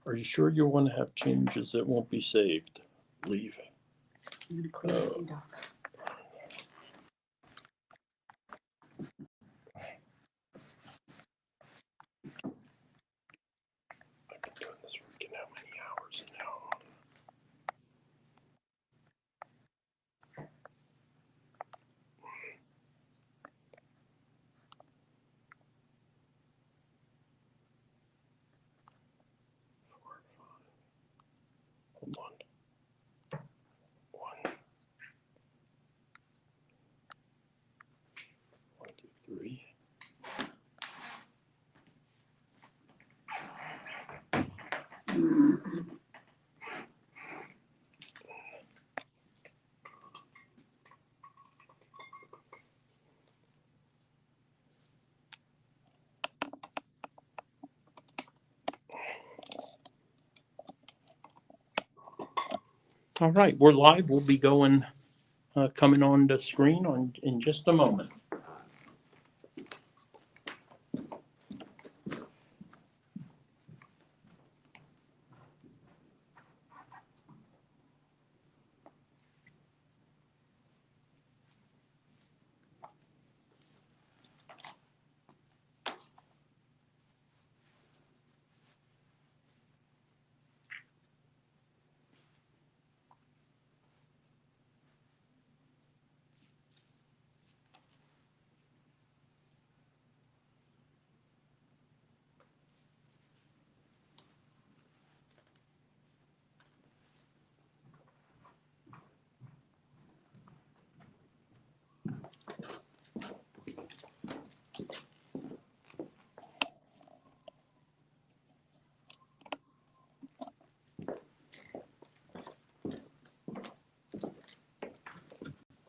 Are you sure you want to have changes that won't be saved? Leave. I'm going to clean the seat off. I've been doing this for how many hours now? Hold on. 1, 1, 2, 3. All right, we're live. We'll be going, coming on the screen in just a moment.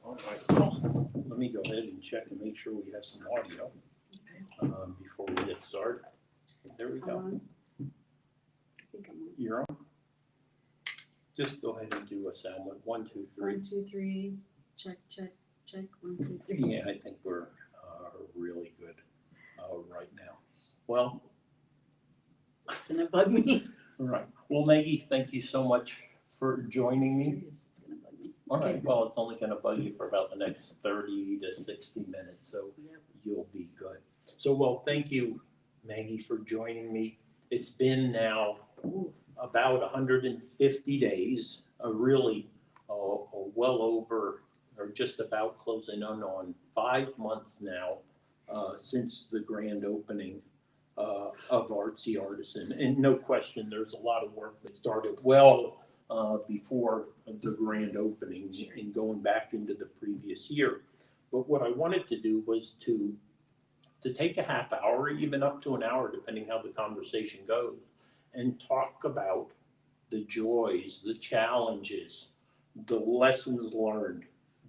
All right, well, let me go ahead and check and make sure we have some audio before we get started. There we go. I think I'm on. You're on. Just go ahead and do a sound with 1, 2, 3. 1, 2, 3. Check, check, check. 1, 2, 3. Yeah, I think we're really good right now. Well, It's going to bug me. all right. Well, Maggie, thank you so much for joining me. Serious, it's going to bug me. All Okay. right. Well, it's only going to bug you for about the next 30 to 60 minutes, so Yep. you'll be good. So, well, thank you, Maggie, for joining me. It's been now about 150 days, really well over, or just about closing in on 5 months now since the grand opening of Artsy Artisan. And no question, there's a lot of work that started well before the grand opening and going back into the previous year. But what I wanted to do was to take a half hour, even up to an hour, depending how the conversation goes, and talk about the joys, the challenges, the lessons learned,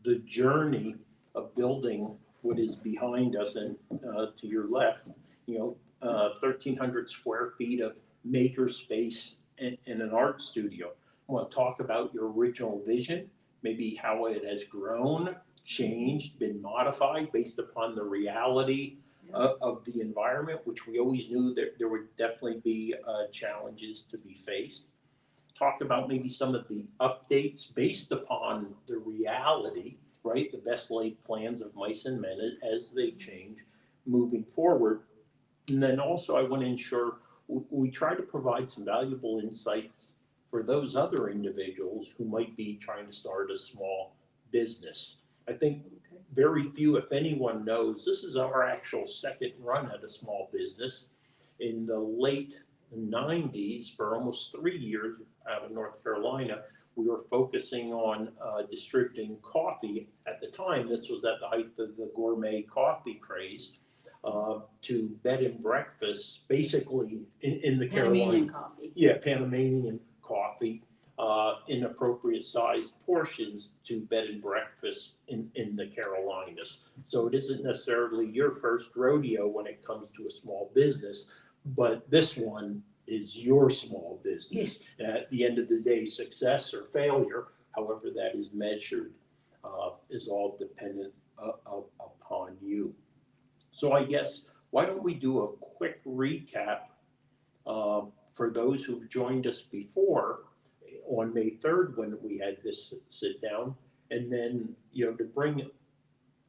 the journey of building what is behind us and to your left, 1,300 square feet of maker space in an art studio. I want to talk about your original vision, maybe how it has grown, changed, been modified based upon the reality of the environment, which we always knew that there would definitely be challenges to be faced. Talk about maybe some of the updates based upon the reality, right? The best laid plans of mice and men as they change moving forward. And then also I want to ensure we try to provide some valuable insights for those other individuals who might be trying to start a small business. I think very few, if anyone, knows this is our actual second run at a small business. In the late 90s, for almost 3 years out of North Carolina, we were focusing on distributing coffee. At the time, this was at the height of the gourmet coffee craze, to bed and breakfast, basically in the Panamanian Carolinas. coffee. Yeah, Panamanian coffee. In appropriate sized portions to bed and breakfast in the Carolinas. So it isn't necessarily your first rodeo when it comes to a small business, but this one is your small business. At the end of the day, success or failure, however that is measured, is all dependent upon you. So I guess, why don't we do a quick recap For those who've joined us before, on May 3rd, when we had this sit down, and then, to bring,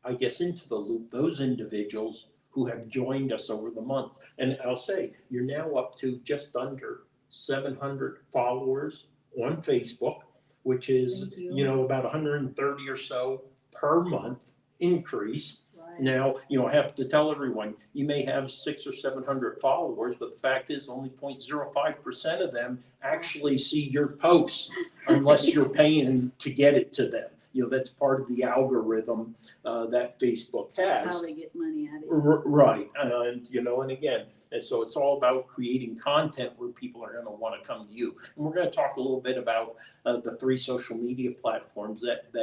I guess, into the loop, those individuals who have joined us over the months. And I'll say, you're now up to just under 700 followers on Facebook, which is, Thank you. about 130 or so per month increase. Right. Now, I have to tell everyone, you may have 600 or 700 followers, but the fact is only 0.05% of them actually see your posts unless you're paying to get it to them. That's part of the algorithm that Facebook has. That's how they get money out of it. Right, and again, and so it's all about creating content where people are going to want to come to you. And we're going to talk a little bit about the 3 social media platforms that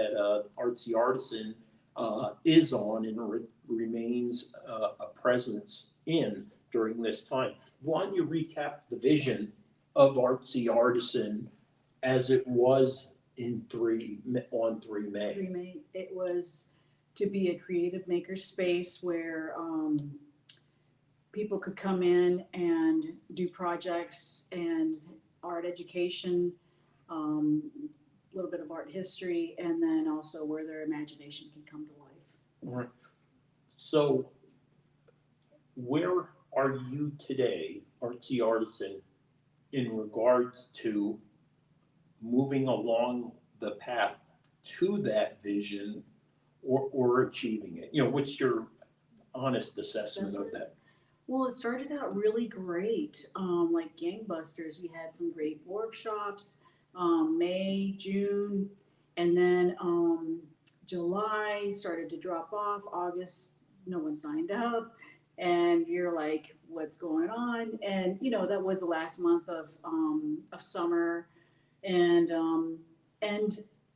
Artsy Artisan is on and remains a presence in during this time. Why don't you recap the vision of Artsy Artisan as it was on 3 May? 3 May, it was to be a creative maker space where people could come in and do projects and art education, a little bit of art history, and then also where their imagination can come to life. All right. So where are you today, Artsy Artisan, in regards to moving along the path to that vision or achieving it? What's your honest assessment of that? Well, it started out really great, like gangbusters. We had some great workshops, May, June, and then July started to drop off. August, no one signed up, and you're like, what's going on? And that was the last month of summer, and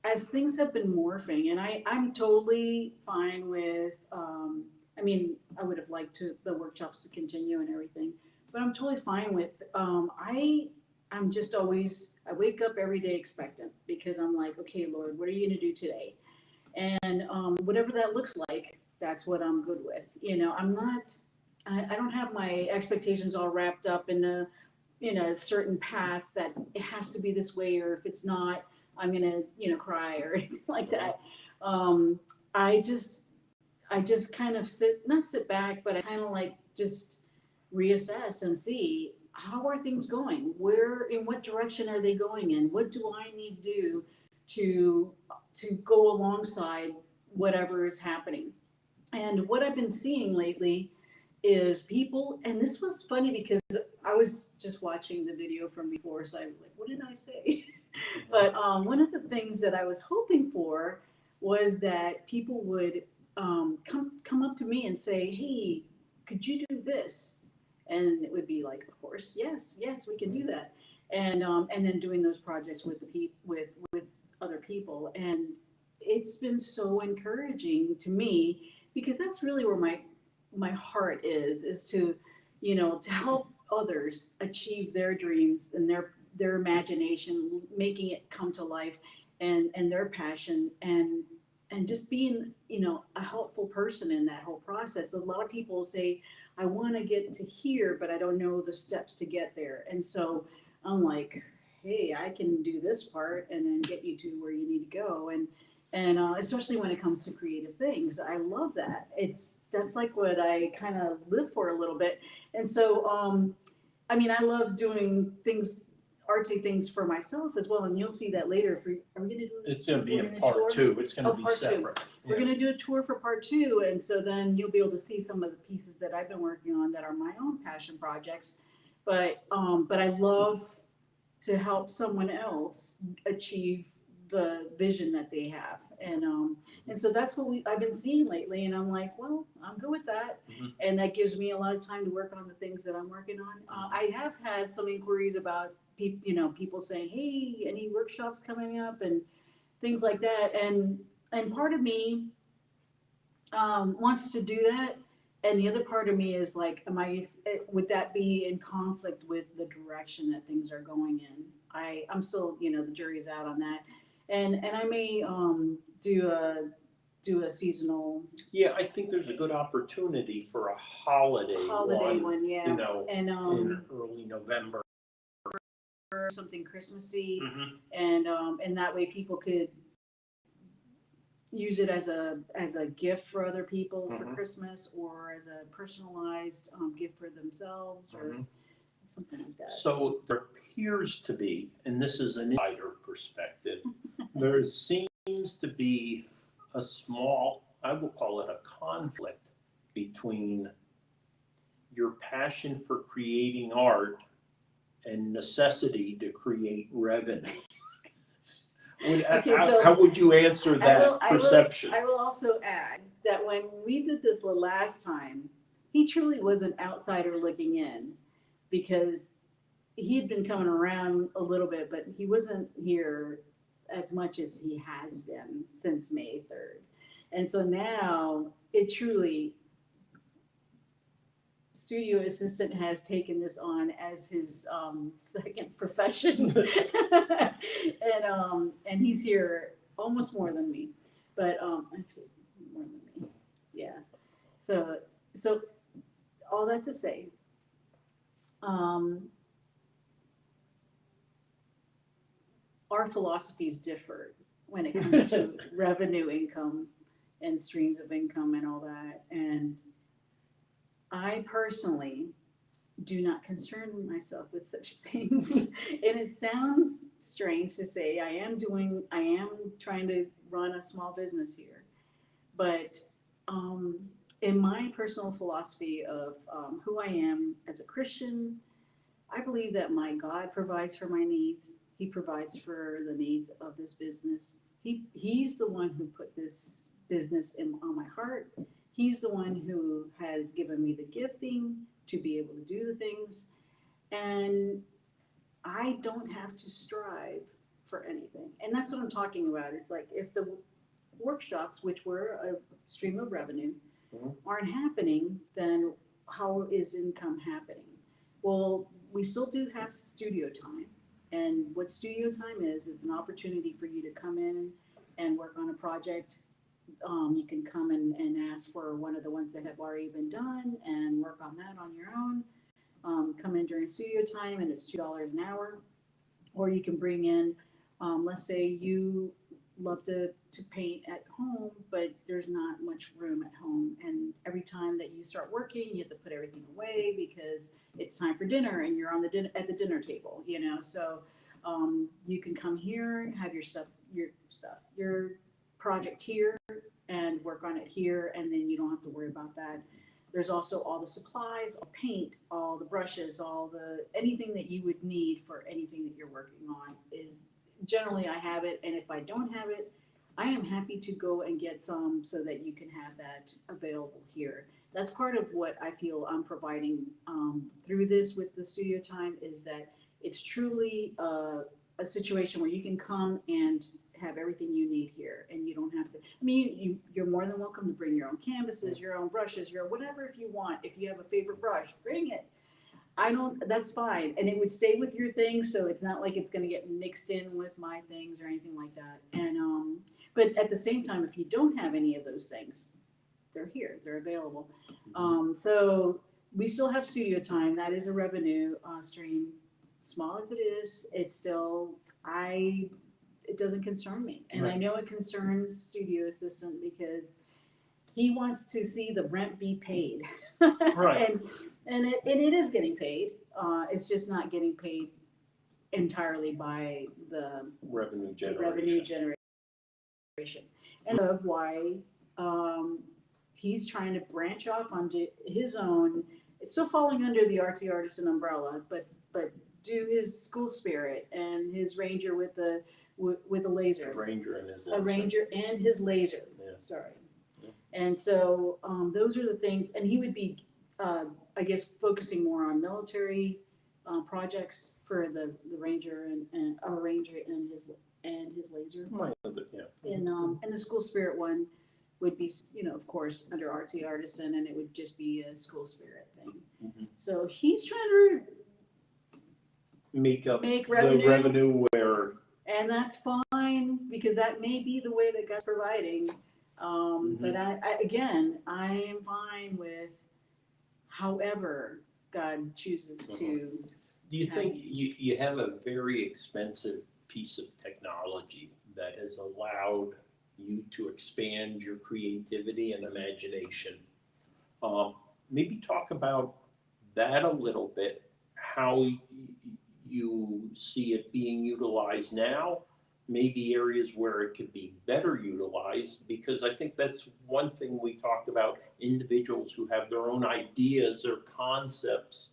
as things have been morphing, and I'm totally fine with. I would have liked the workshops to continue and everything, but I'm totally fine with. I'm just always. I wake up every day expectant because I'm like, okay, Lord, what are you gonna do today? And whatever that looks like, that's what I'm good with. I'm not. I don't have my expectations all wrapped up in a certain path that it has to be this way, or if it's not, I'm gonna cry or anything like that. I just kind of not sit back, but I kind of like just reassess and see how are things going? In what direction are they going in? What do I need to do to go alongside whatever is happening? And what I've been seeing lately is people, and this was funny because I was just watching the video from before, so I was like, what did I say? But one of the things that I was hoping for was that people would come up to me and say, hey, could you do this? And it would be like, of course, yes, we can do that. And then doing those projects with with other people, and it's been so encouraging to me because that's really where my heart is to to help others achieve their dreams and their imagination, making it come to life, and their passion, and just being a helpful person in that whole process. A lot of people say, I want to get to here, but I don't know the steps to get there. And so I'm like, hey, I can do this part and then get you to where you need to go. And especially when it comes to creative things, I love that. That's like what I kind of live for a little bit. And so, I love doing artsy things for myself as well. And you'll see that later. Are we going to do it? It's going to be in part 2. It's going to be separate. We're going to do a tour for part 2. And so then you'll be able to see some of the pieces that I've been working on that are my own passion projects. But I love to help someone else achieve the vision that they have. And so that's what I've been seeing lately. And I'm like, well, I'm good with that. Mm-hmm. And that gives me a lot of time to work on the things that I'm working on. I have had some inquiries about people saying, hey, any workshops coming up and things like that. And part of me wants to do that. And the other part of me is like, would that be in conflict with the direction that things are going in? I'm still, the jury's out on that. And I may do do a seasonal Yeah, I think there's a good opportunity for a holiday one, yeah. you know, And in early November. something Christmassy, Mhm. and that way people could use it as a gift for other people for Mhm. Christmas, or as a personalized gift for themselves, or Mhm. something like that. So there appears to be, and this is an insider perspective, there seems to be a small, I will call it a conflict between your passion for creating art and necessity to create revenue. Okay, so How would you answer that perception? I will also add that when we did this the last time, he truly was an outsider looking in, because he had been coming around a little bit, but he wasn't here as much as he has been since May 3rd. And so now it truly, studio assistant has taken this on as his second profession. And he's here almost more than me, but actually more than me. Yeah. So all that to say, our philosophies differ when it comes to revenue, income, and streams of income and all that. And I personally do not concern myself with such things. And it sounds strange to say I am trying to run a small business here. But in my personal philosophy of who I am as a Christian, I believe that my God provides for my needs. He provides for the needs of this business. He's the one who put this business on my heart. He's the one who has given me the gifting to be able to do the things. And I don't have to strive for anything. And that's what I'm talking about. It's like if the workshops, which were a stream of revenue, aren't happening, then how is income happening? Well, we still do have studio time. And what studio time is an opportunity for you to come in and work on a project. You can come and ask for one of the ones that have already been done and work on that on your own. Come in during studio time and it's $2 an hour. Or you can bring in, let's say you love to paint at home, but there's not much room at home. And every time that you start working, you have to put everything away because it's time for dinner and you're on at the dinner table, you know? So you can come here, have your project here and work on it here. And then you don't have to worry about that. There's also all the supplies, all paint, all the brushes, anything that you would need for anything that you're working on is generally I have it. And if I don't have it, I am happy to go and get some so that you can have that available here. That's part of what I feel I'm providing through this with the studio time is that it's truly a situation where you can come and have everything you need here and you don't have to, I mean, you're more than welcome to bring your own canvases, your own brushes, your whatever if you want. If you have a favorite brush, bring it. That's fine. And it would stay with your things, so it's not like it's gonna get mixed in with my things or anything like that. And but at the same time, if you don't have any of those things, they're here, they're available. So we still have studio time. That is a revenue stream. Small as it is, it's still, it doesn't concern me. And I know it concerns studio assistant because he wants to see the rent be paid. Right. And it is getting paid. It's just not getting paid entirely by the Revenue revenue generation. generation. And of why he's trying to branch off onto his own. It's still falling under the Artsy Artisan umbrella, but do his school spirit and his ranger with a laser. A ranger and his A ranger and his laser. Yeah. Sorry. Yeah. And so those are the things, and he would be, I guess, focusing more on military projects for the ranger and our ranger and his laser. Right. Yeah. And the school spirit one would be, of course, under Artsy Artisan, and it would just be a school spirit thing. Mm-hmm. So he's trying to make revenue. The revenue where. And that's fine because that may be the way that God's providing. But again, I am fine with however God chooses to. Do you think you have a very expensive piece of technology that has allowed you to expand your creativity and imagination? Maybe talk about that a little bit, how you see it being utilized now, maybe areas where it could be better utilized, because I think that's one thing we talked about, individuals who have their own ideas or concepts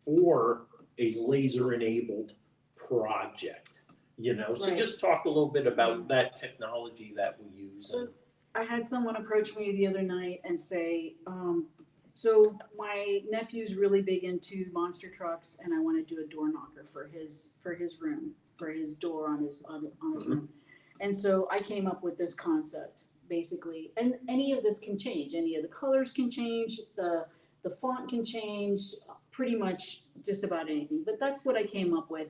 for a laser-enabled project, So Right. just talk a little bit about that technology that we use. So I had someone approach me the other night and say, so my nephew's really big into monster trucks, and I want to do a door knocker for his room, for his door on his room. And so I came up with this concept basically, and any of this can change. Any of the colors can change, the font can change, pretty much just about anything. But that's what I came up with.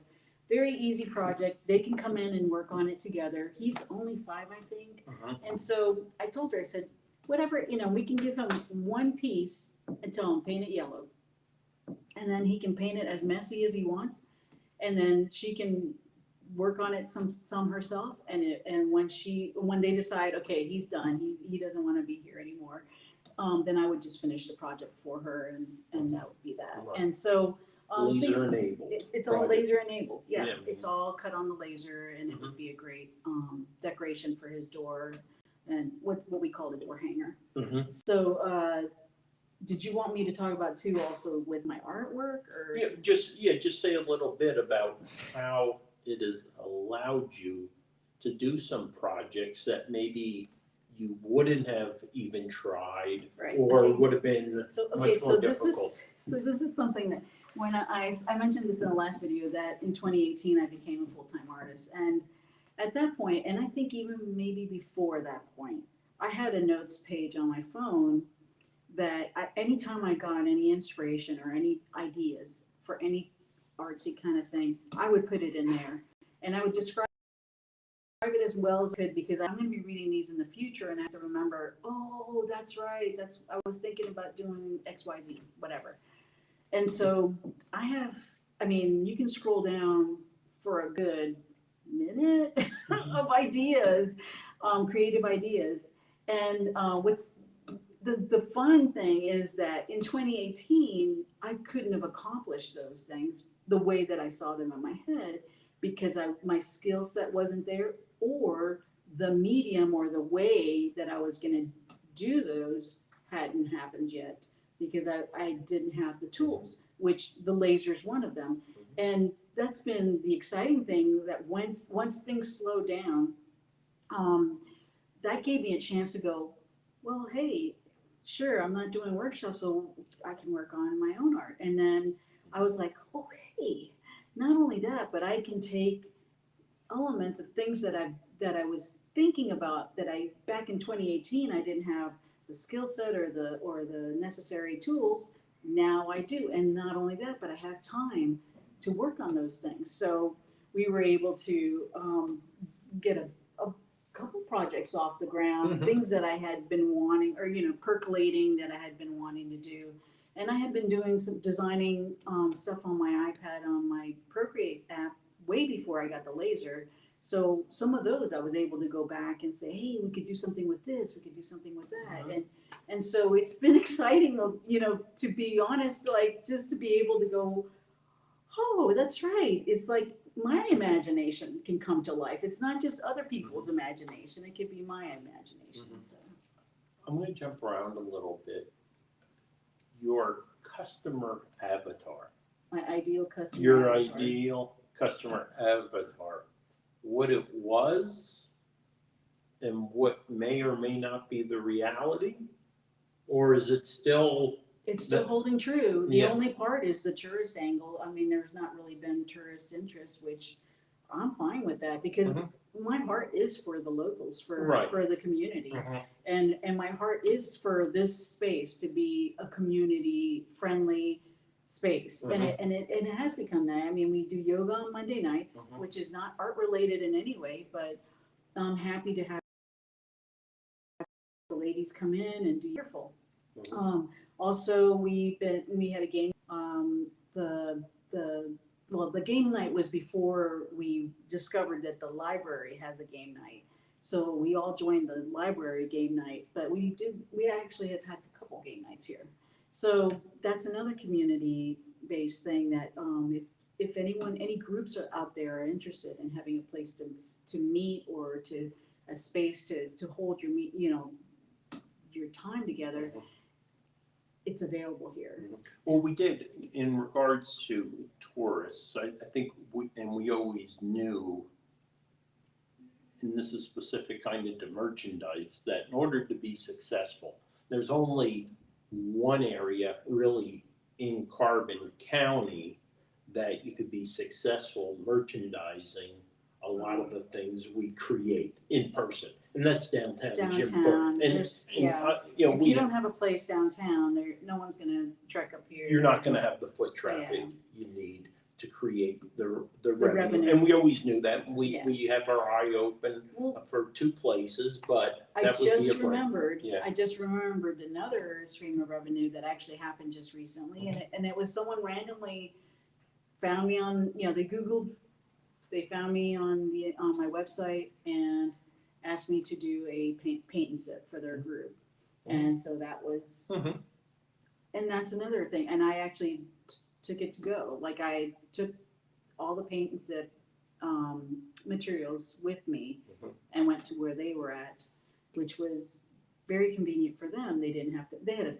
Very easy project. They can come in and work on it together. He's only 5, I think. And so I told her, I said, whatever, we can give him one piece and tell him paint it yellow. And then he can paint it as messy as he wants. And then she can work on it some herself. And when they decide, okay, he's done, he doesn't want to be here anymore, then I would just finish the project for her, and that would be that. Right. And so Laser enabled. It's all laser enabled. Yeah, Yeah. it's all cut on the laser, and it would be a great decoration for his door, and what we call the door hanger. So, did you want me to talk about too, also with my artwork, or? Just say a little bit about how it has allowed you to do some projects that maybe you wouldn't have even tried, Right. or Okay. would have been much more difficult. This is something that when I mentioned this in the last video, that in 2018 I became a full-time artist, and at that point, and I think even maybe before that point, I had a notes page on my phone that anytime I got any inspiration or any ideas for any artsy kind of thing, I would put it in there, and I would describe it as well as I could, because I'm going to be reading these in the future, and I have to remember, oh, that's right, I was thinking about doing XYZ, whatever. And so you can scroll down for a good minute of ideas, creative ideas. And what's the fun thing is that in 2018, I couldn't have accomplished those things the way that I saw them in my head, because my skill set wasn't there, or the medium or the way that I was going to do those hadn't happened yet, because I didn't have the tools, which the laser is one of them. And that's been the exciting thing, that once things slowed down, that gave me a chance to go, well, hey, sure, I'm not doing workshops, so I can work on my own art. And then I was like, oh, hey, not only that, but I can take elements of things that I was thinking about, that back in 2018 I didn't have the skill set or the necessary tools. Now I do. And not only that, but I have time to work on those things. So we were able to get a couple projects off the ground, things that I had been wanting, or percolating, that I had been wanting to do. And I had been doing some designing stuff on my iPad, on my Procreate app, way before I got the laser. So some of those I was able to go back and say, hey, we could do something with this, we could do something with that. And so it's been exciting, to be honest, like, just to be able to go, oh, that's right. It's like my imagination can come to life. It's not just other people's imagination. It could be my imagination. So I'm going to jump around a little bit. Your customer avatar. my ideal customer Your avatar. ideal customer avatar. What it was and what may or may not be the reality? Or is it still... It's still holding true. The only part is the tourist angle. I mean, there's not really been tourist interest, which I'm fine with that, because my heart is for the locals, for the community. And my heart is for this space to be a community friendly space. And it has become that. I mean, we do yoga on Monday nights, which is not art related in any way, but I'm happy to have the ladies come in and be careful. Mhm. Also, we had a game, the game night was before we discovered that the library has a game night. So we all joined the library game night, but we actually have had a couple game nights here. So that's another community-based thing that, if any groups are out there are interested in having a place to meet or a space to hold your time together, it's available here. Well, we did, in regards to tourists, I think we always knew, and this is specific kind of to merchandise, that in order to be successful, there's only one area really in Carbon County that you could be successful merchandising a lot of the things we create in person, and that's downtown Jim Thorpe. Downtown, And there's, yeah. you know, If you don't have a place downtown, no one's gonna trek up here. you're not gonna have the foot traffic Yeah. you need to create the revenue. revenue. And we always knew that. Yeah. We have our eye open Well, for two places, but I that would be a just break. remembered, Yeah. I just remembered another stream of revenue that actually happened just recently, and it was someone randomly found me on, they found me on my website and asked me to do a paint and sip for their group. And so that was, Mhm. and that's another thing, and I actually took it to go. Like, I took all the paint and sip materials with me Mhm. and went to where they were at, which was very convenient for them. They didn't have to,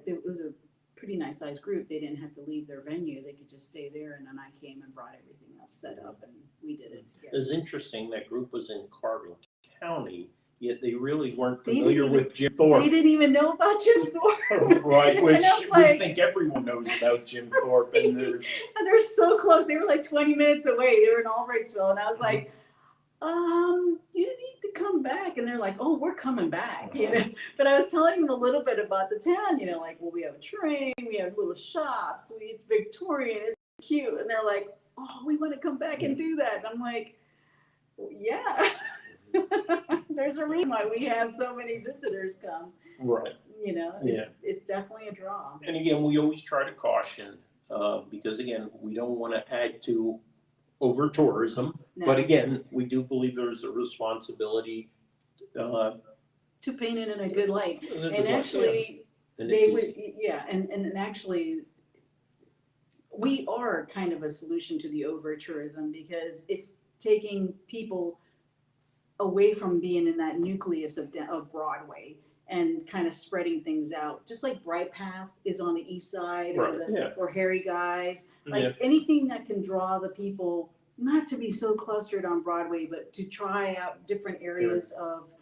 it was a pretty nice sized group. They didn't have to leave their venue. They could just stay there, and then I came and brought everything up, set up, and we did it together. It's interesting, that group was in Carbon County, yet they really weren't They didn't familiar even- with Jim Thorpe. They didn't even know about Jim Thorpe. Right, which And I was we like, think everyone knows about Jim Thorpe, and there's, and they're so close. They were like 20 minutes away. They were in Albrightsville, and I was like, you need to come back. And they're like, oh, we're coming back. But I was telling them a little bit about the town, like, well, we have a train, we have little shops, it's Victorian, it's cute. And they're like, oh, we want to come back and do that. And I'm like, well, yeah. There's a reason why we have so many visitors come. right. It's definitely a draw. And again, we always try to caution, because again, we don't want to add to over tourism. No. But again, we do believe there's a responsibility. To paint it in a good light. And And actually, they would, and actually, we are kind of a solution to the over tourism, because it's taking people away from being in that nucleus of Broadway and kind of spreading things out. Just like Bright Path is on the east side, or Harry Guys, like anything that can draw the people, not to be so clustered on Broadway, but to try out different areas of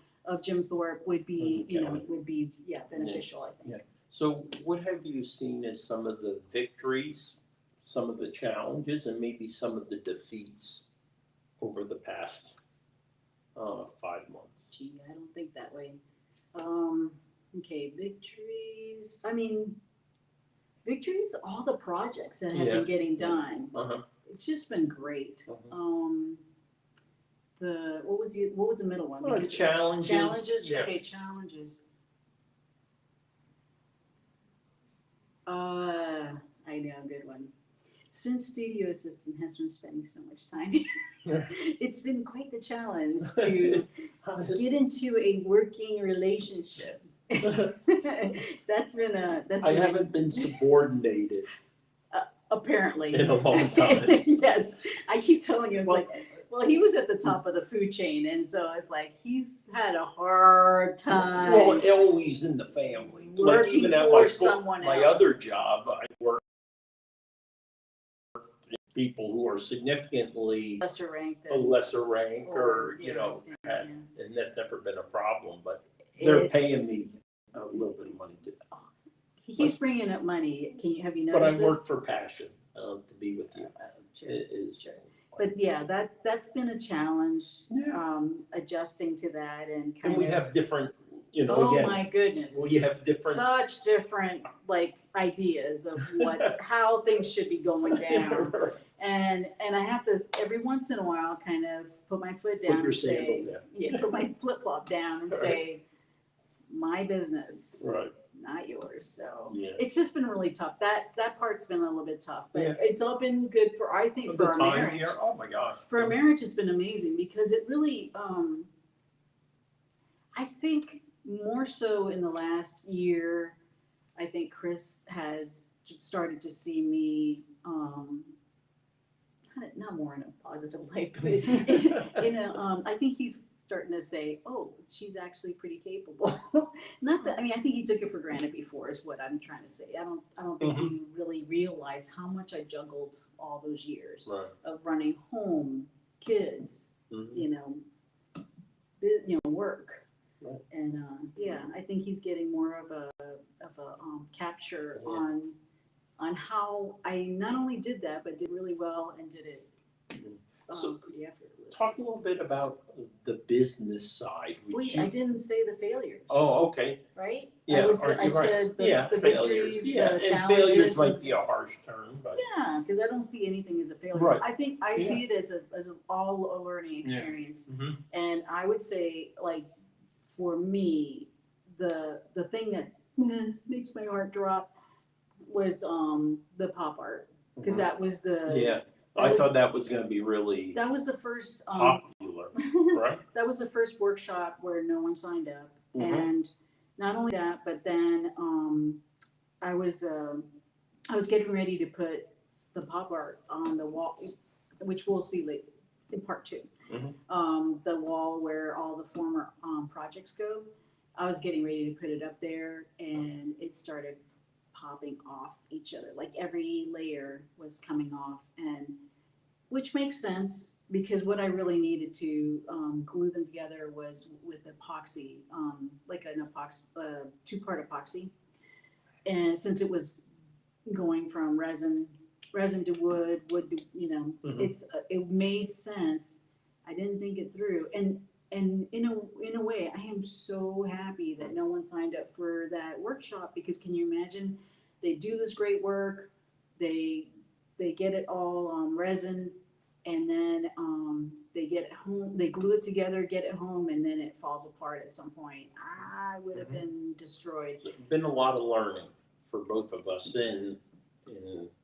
Jim Thorpe would be, beneficial, I think. So what have you seen as some of the victories, some of the challenges, and maybe some of the defeats over the past 5 months? Gee, I don't think that way. Okay, victories. Victories, all the projects that have been getting done. It's just been great. What was the middle one? Challenges. Challenges. Yeah. Okay, challenges. I know a good one. Since studio assistant has been spending so much time, it's been quite the challenge to get into a working relationship. That's been I haven't been subordinated apparently in a long time. Yes, I keep telling you, well, he was at the top of the food chain, and so it's like he's had a hard time. Well, always in the family. Like Working even at for my someone my else. other job, I worked with people who are significantly lesser rank a lesser rank, or and that's never been a problem. But they're paying me a little bit of money to. He keeps bringing up money. Have you But noticed I work this? for passion, to be with you. Sure. It is. Sure. But yeah, that's been a challenge, Yeah. Adjusting to that and kind And we of. have different, Oh again, my goodness. we have different. Such different ideas of how things should be going down. And I have to every once in a while kind of put my foot down Put your and say, sandal down. put my flip flop down and say, my business, Right. not yours. So Yeah. it's just been really tough. That part's been a little bit tough, but Yeah. it's all been good for, I think, for The our time marriage. here, oh my gosh. For our marriage, it's been amazing because it really, I think more so in the last year, I think Chris has started to see me, not more in a positive light, but in a, I think he's starting to say, oh, she's actually pretty capable. Not that, I mean, I think he took it for granted before is what I'm trying to say. I don't think he really realized how much I juggled all those years Right. of running home, kids, you know, work. Right. And yeah, I think he's getting more of a capture on how I not only did that, but did really well and did it So pretty effortlessly. talk a little bit about the business side. Wait, I didn't say the failures, Oh, okay. right? Yeah, I said the failures. victories, Yeah, the and challenges. failures might be a harsh term, but Yeah, because I don't see anything as a failure. Right. I think I see it as all a learning experience. Mhm. And I would say, like, for me, the thing that makes my heart drop was the pop art, because that was I thought that was going to be really that was the first popular, right? that was the first workshop where no one signed up, Mhm. and not only that, but then I was getting ready to put the pop art on the wall, which we'll see later in part 2. The wall where all the former projects go. I was getting ready to put it up there, and it started popping off each other. Like every layer was coming off, and which makes sense because what I really needed to glue them together was with epoxy, like an epoxy, 2-part epoxy. And since it was going from resin to wood to, it made sense. I didn't think it through, and in a way, I am so happy that no one signed up for that workshop, because can you imagine? They do this great work, they get it all resin, and then they get it home, they glue it together, get it home, and then it falls apart at some point. I would have been destroyed. There's been a lot of learning for both of us in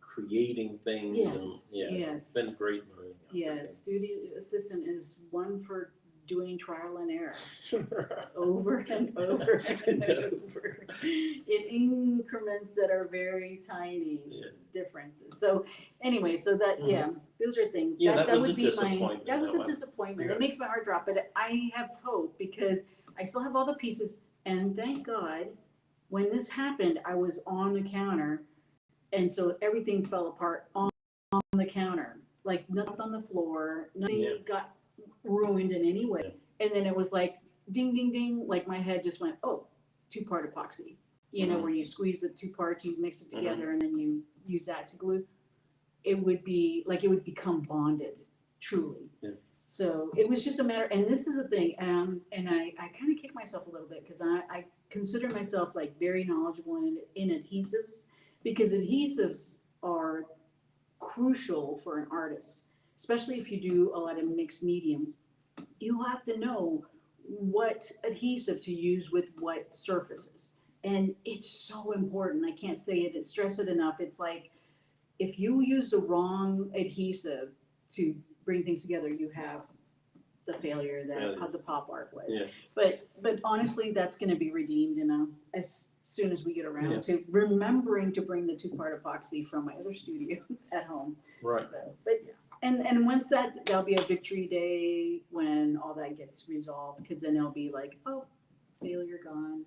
creating things. Yes, and, yes. It's been great learning. Yes, studio assistant is one for doing trial and error over and over and over in increments that are very tiny differences. So anyway, so that those are things. Yeah, that was would a be disappointment. that was a disappointment. Yeah. It makes my heart drop, but I have hope because I still have all the pieces, and thank God when this happened, I was on the counter, and so everything fell apart on the counter. Like nothing on the floor, nothing got ruined in any way. And then it was like ding, ding, ding, like my head just went, oh, 2-part epoxy. You know, where you squeeze the 2 parts, you mix it together, and then you use that to glue. It would be like it would become bonded, truly. Yeah. So it was just a matter, and this is the thing, and I kind of kick myself a little bit because I consider myself like very knowledgeable in adhesives, because adhesives are crucial for an artist, especially if you do a lot of mixed mediums. You have to know what adhesive to use with what surfaces, and it's so important. I can't say it, stress it enough. It's like if you use the wrong adhesive to bring things together, you have the failure that the pop art was. Yeah. But honestly, that's going to be redeemed as soon as we get around to remembering to bring the 2-part epoxy from my other studio at home. Right. So, but and once that'll be a victory day when all that gets resolved, because then it'll be like, oh, failure gone.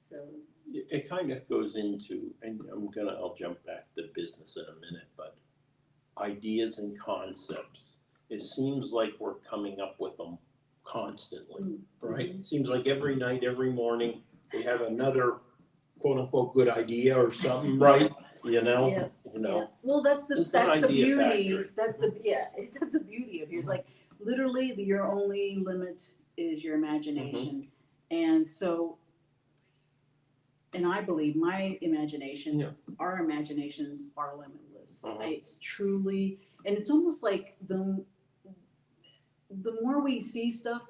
So it kind of goes into, and I'll jump back to business in a minute, but ideas and concepts. It seems like we're coming up with them constantly, right? It seems like every night, every morning, we have another quote unquote good idea or something, right? You know. Well, that's the beauty. Factory. That's the beauty of here. It's like literally your only limit is your imagination, and so. And I believe my imagination, our imaginations are limitless. It's truly, and it's almost like the more we see stuff,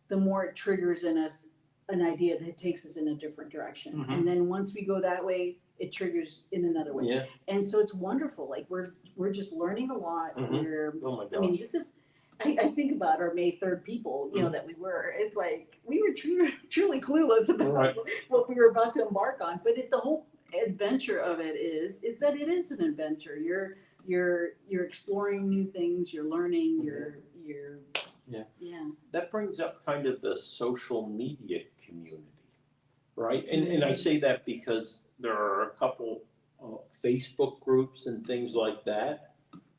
the more it triggers in us an idea that takes us in a different direction. Mhm. And then once we go that way, it triggers in another way. Yeah, And so it's wonderful. Like we're just learning a lot. Mhm. We're, oh my I mean, gosh. this is, I think about our May 3rd people, you know, Mhm. that we were. It's like we were truly clueless about Right. what we were about to embark on. But the whole adventure of it is, it's that it is an adventure. You're exploring new things. You're learning. Mhm. You're Yeah. yeah. That brings up kind of the social media community, right? And I say that because there are a couple Facebook groups and things like that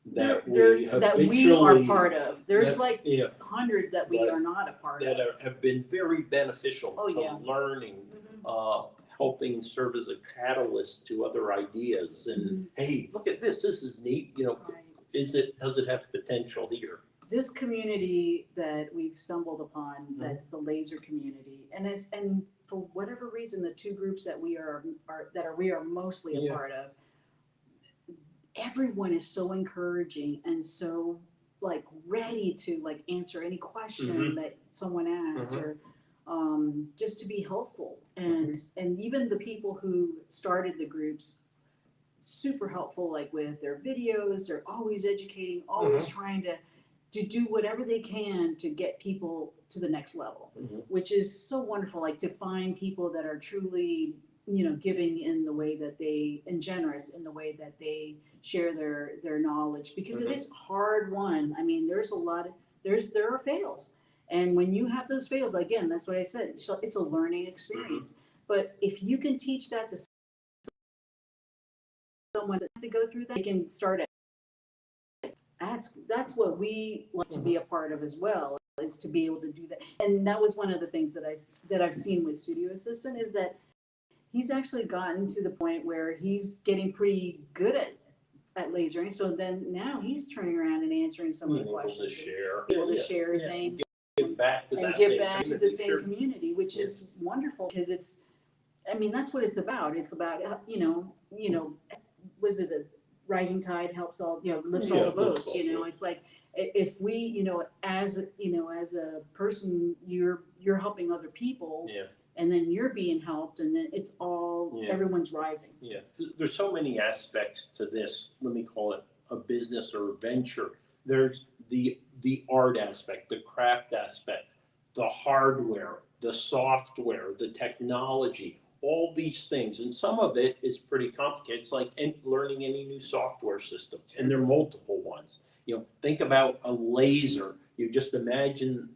that we That we are habitually, part of. There's like yeah, hundreds that we But are not a part that of. have been very beneficial Oh, to yeah. learning, Mhm. helping serve as a catalyst to other ideas. And Mhm. hey, look at this is neat. You know, Right. does it have potential here? This community that we've stumbled upon, Mhm. that's the laser community, and for whatever reason, the two groups that we are mostly a Yeah. part of, everyone is so encouraging and so like ready to like answer any question Mhm. that someone asks, Mhm. or just to be helpful. And even the people who started the groups, super helpful, like with their videos. They're always educating, always trying to do whatever they can to get people to the next level, Mhm. which is so wonderful. Like to find people that are truly, you know, giving in the way that they, and generous in the way that they share their knowledge, because it Mhm. is hard won. I mean, there's a lot of there are fails. And when you have those fails, again, that's what I said. So it's a learning experience. But if you can teach that to someone that have to go through that, they can start it. That's what we want to be a part of as well, is to be able to do that. And that was one of the things that I've seen with Studio Assistant, is that he's actually gotten to the point where he's getting pretty good at lasering. So then now he's turning around and answering some of Being the able to questions, share. able to Yeah, share yeah. things Give back to and that give same back to the community. same Sure. community, which Yeah. is wonderful, because it's, I mean, that's what it's about. It's about, was it a rising tide helps all, lifts all Yeah, the lifts boats, all you know, boats. it's like, if we, as a person, you're helping other people, Yeah, and then you're being helped, and then it's all, Yeah. everyone's rising. yeah. There's so many aspects to this, let me call it a business or a venture. There's the art aspect, the craft aspect, the hardware, the software, the technology, all these things. And some of it is pretty complicated. It's like learning any new software system, and there are multiple ones. Think about a laser. You just imagine,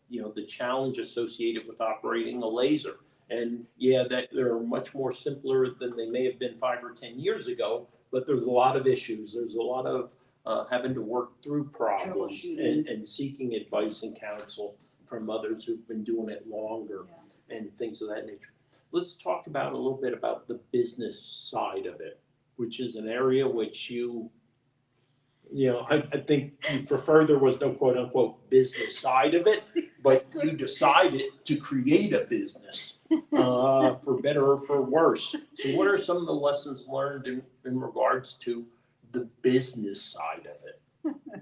the challenge associated with operating a laser. And yeah, that they're much more simpler than they may have been 5 or 10 years ago, but there's a lot of issues. There's a lot of having to work through problems Troubleshooting. and seeking advice and counsel from others who've been doing it longer Yeah. and things of that nature. Let's talk about a little bit about the business side of it, which is an area which I think you prefer there was no quote unquote business side of it, but you decided to create a business, for better or for worse. So what are some of the lessons learned in regards to the business side of it?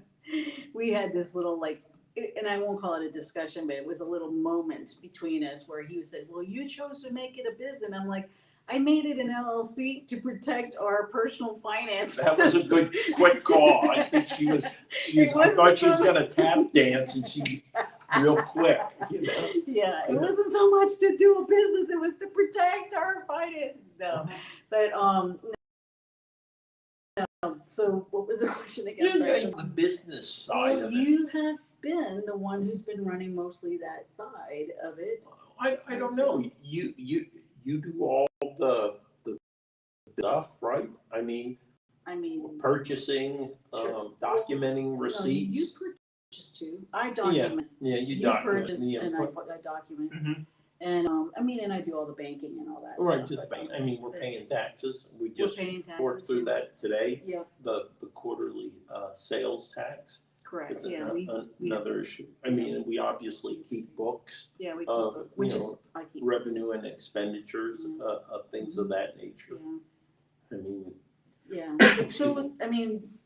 We had this little, like, and I won't call it a discussion, but it was a little moment between us where he said, well, you chose to make it a business. And I'm like, I made it an LLC to protect our personal finances. That was a good, quick call. I think I thought she was gonna tap dance, and she, real quick, Yeah, it wasn't so much to do a business, it was to protect our finances. No, but, so what was the question again? Sorry. The business side Well, of it. you have been the one who's been running mostly that side of it. I don't know. You do all the stuff, right? I mean, purchasing, Sure. documenting No, you receipts. purchase too. I document. Yeah, You document purchase the and input. I document. Mhm. And, and I do all the banking and all that Right, stuff. to the bank. I mean, we're paying taxes. We We're just paying worked taxes through too. that today, Yeah, the quarterly sales tax. correct, It's yeah, another issue. I mean, we obviously keep books yeah, we keep, of, which is, I keep. revenue and expenditures, Mhm. of things of that nature. Yeah, I mean, yeah. So, I mean,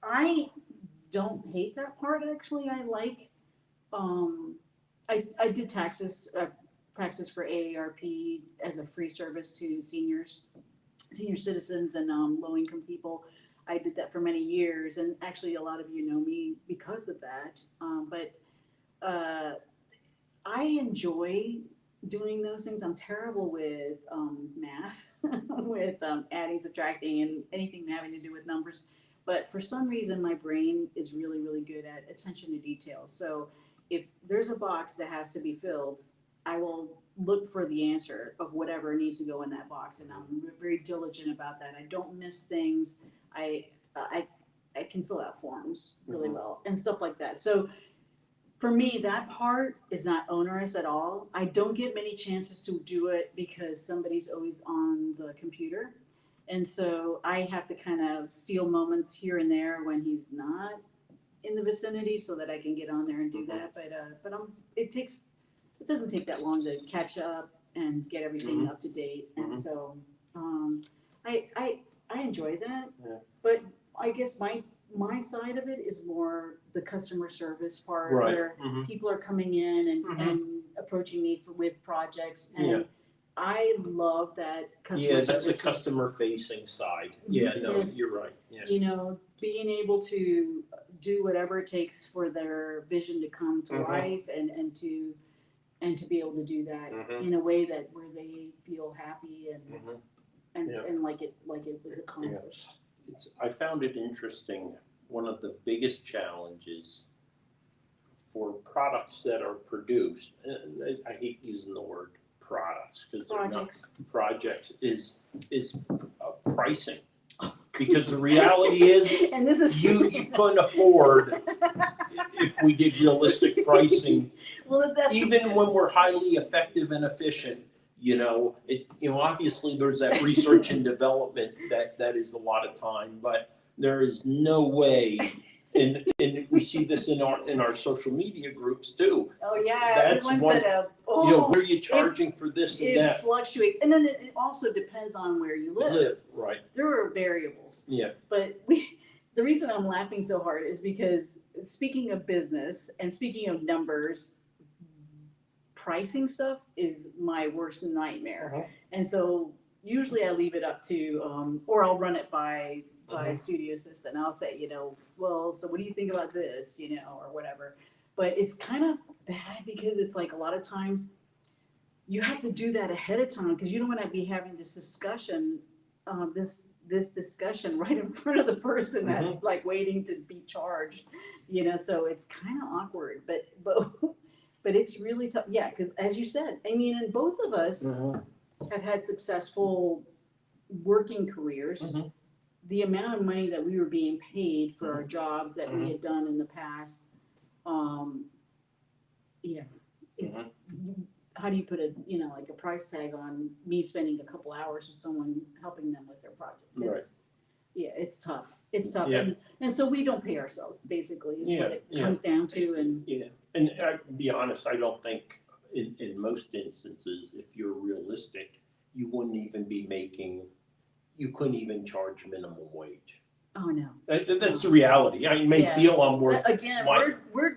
I don't hate that part, actually. I like, I did taxes, practice for AARP as a free service to senior citizens and low-income people. I did that for many years, and actually a lot of you know me because of that. But I enjoy doing those things. I'm terrible with math, with adding, subtracting, and anything having to do with numbers. But for some reason, my brain is really, really good at attention to detail. So if there's a box that has to be filled, I will look for the answer of whatever needs to go in that box, and I'm very diligent about that. I don't miss things. I can fill out forms really well and stuff like that. So for me, that part is not onerous at all. I don't get many chances to do it because somebody's always on the computer. And so I have to kind of steal moments here and there when he's not in the vicinity so that I can get on there and do that. But it doesn't take that long to catch up and get everything up to date. And so I enjoy that. Yeah. But I guess my side of it is more the customer service part, Right. where people are coming in and approaching me with projects, and I love that customer service. Yeah, that's the customer facing side. Yeah, no, Yes. you're right. Yeah. You know, being able to do whatever it takes for their vision to come to life, and to be able to do that in a way that where they feel happy and like it was accomplished. I found it interesting. One of the biggest challenges for products that are produced, and I hate using the word products because they're not projects, is pricing. Because the reality is, and this is you couldn't afford, if we did realistic pricing, even when we're highly effective and efficient. Obviously there's that research and development that is a lot of time, but there is no way, and we see this in our social media groups too. Oh yeah, That's everyone's one. at a Where are you charging for this and it that? fluctuates, and then it also depends on where you live. Right. There are variables. Yeah. But the reason I'm laughing so hard is because, speaking of business and speaking of numbers, pricing stuff is my worst nightmare. And so usually I leave it up to, or I'll run it by studio assistant. I'll say, well, so what do you think about this, or whatever. But it's kind of bad because it's like a lot of times you have to do that ahead of time because you don't want to be having this discussion, this discussion right in front of the person that's like waiting to be charged, so it's kind of awkward, but it's really tough. Yeah, because as you said, I mean, and both of us have had successful working careers. The amount of money that we were being paid for our jobs that we had done in the past, it's how do you put like a price tag on me spending a couple hours with someone helping them with their project? It's tough. It's tough, and so we don't pay ourselves. Basically, is what it comes down to. And to be honest, I don't think in most instances, if you're realistic, you wouldn't even be making. You couldn't even charge minimum wage. Oh no. That's the reality. I may feel I'm worth. Again,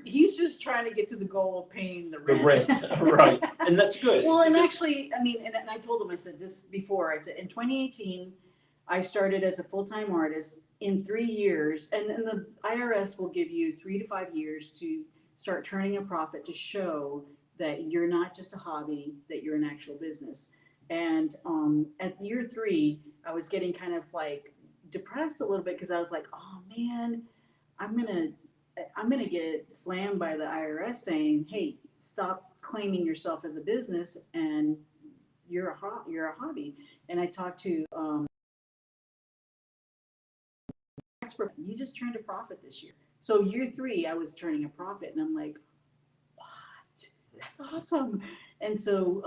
he's just trying to get to the goal of paying the rent. Right, and that's good. Well, and actually, I mean, and I told him, I said this before. I said in 2018, I started as a full-time artist. In 3 years, and the IRS will give you 3 to 5 years to start turning a profit to show that you're not just a hobby, that you're an actual business. And at year 3, I was getting kind of like depressed a little bit because I was like, oh man, I'm gonna get slammed by the IRS saying, hey, stop claiming yourself as a business and you're a hobby. And I talked to you just turned a profit this year. So year 3, I was turning a profit, and I'm like, what? That's awesome. And so